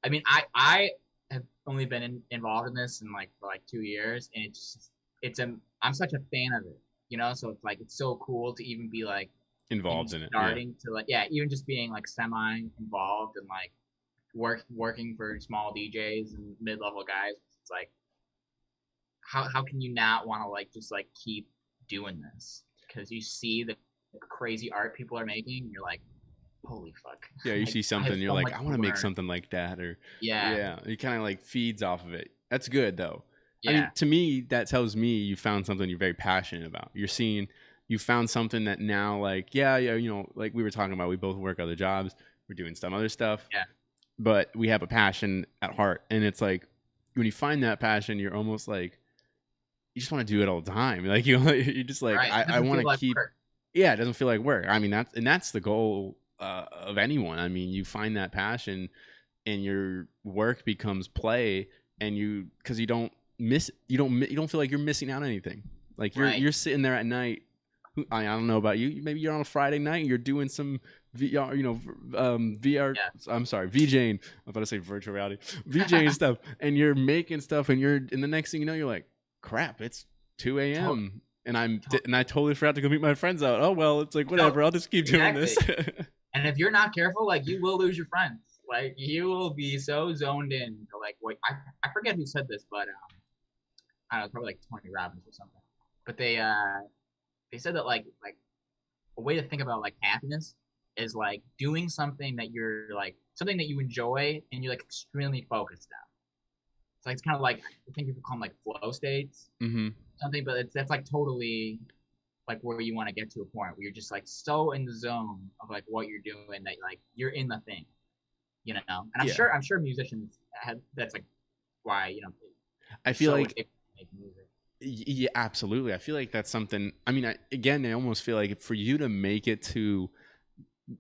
I mean, I have only been involved in this in like for like 2 years, and I'm such a fan of it, So it's like it's so cool to even be like in Involved in it. Yeah. starting to like even just being like semi involved and like working for small DJs and mid level guys. It's like how can you not want to like just like keep doing this because you see the crazy art people are making, and you're like, holy fuck, Yeah, you like see I have something, you're so like, much I to want to make learn. something like that, or Yeah, yeah, it kind of like feeds off of it. That's good though. I yeah, mean, to me, that tells me you found something you're very passionate about. You found something that now, like, yeah, like we were talking about, we both work other jobs, we're doing some other stuff, yeah, but we have a passion at heart, and it's like when you find that passion, you're almost like you just want to do it all the time. Like you're just like right. It I doesn't want feel to like keep. work. Yeah, it doesn't feel like work. I mean that's the goal of anyone. I mean, you find that passion, and your work becomes play, and because you don't feel like you're missing out on anything. Like Right. you're sitting there at night. I don't know about you. Maybe you're on a Friday night and you're doing some VR, VR. Yeah. I'm sorry, VJing. I'm about to say virtual reality, VJing stuff, and you're making stuff, and the next thing you know, you're like, crap, it's 2 to- a.m. and to- I totally forgot to go meet my friends out. Oh well, it's like no, whatever. I'll just keep doing this. exactly. And if you're not careful, like you will lose your friends. Like you will be so zoned in to like what I forget who said this, but I don't know, it's probably like Tony Robbins or something. But they said that like a way to think about like happiness is like doing something that you're like something that you enjoy and you're like extremely focused on. It's like it's kind of like I think people call them like flow states, Hmm. something, but that's like totally like where you want to get to a point where you're just like so in the zone of like what you're doing that like you're in the thing. And Yeah, I'm sure musicians have that's like why I they're feel so like addicted to making music. yeah, absolutely. I feel like that's something. I mean, again, I almost feel like for you to make it to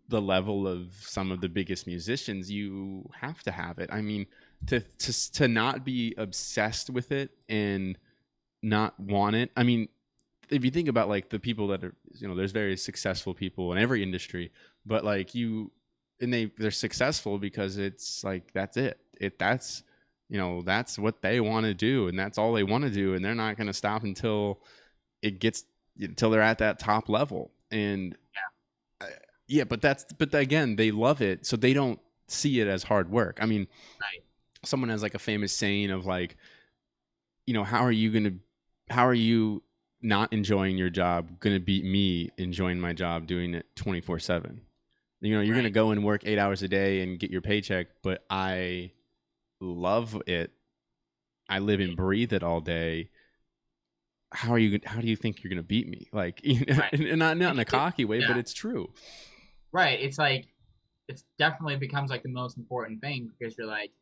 the level of some of the biggest musicians, you have to have it. I mean, to not be obsessed with it and not want it. I mean, if you think about like the people that are, there's very successful people in every industry, but like and they're successful because it's like that's it. That's what they want to do, and that's all they want to do, and they're not going to stop until they're at that top level. And uh, yeah, but again, they love it, so they don't see it as hard work. I mean, Right. someone has like a famous saying of like, how are you not enjoying your job gonna beat me enjoying my job doing it 24/7? You're gonna Right. go and work 8 hours a day and get your paycheck, but I love it. I live and breathe it all day. How do you think you're gonna beat me? Like, Right. and not in a It, cocky way, but yeah. it's true. Right. It's like it's definitely becomes like the most important thing because you're like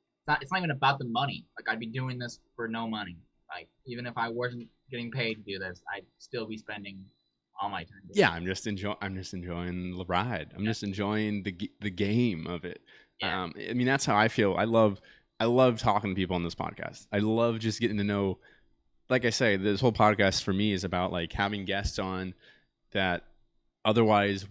it's not even about the money. Like I'd be doing this for no money. Like even if I wasn't getting paid to do this, I'd still be spending all my time doing Yeah, it. I'm just enjoying the ride. I'm Yeah. just enjoying the game of it. Yeah. I mean, that's how I feel. I love talking to people on this podcast. I love just getting to know. Like I say, this whole podcast for me is about like having guests on that otherwise,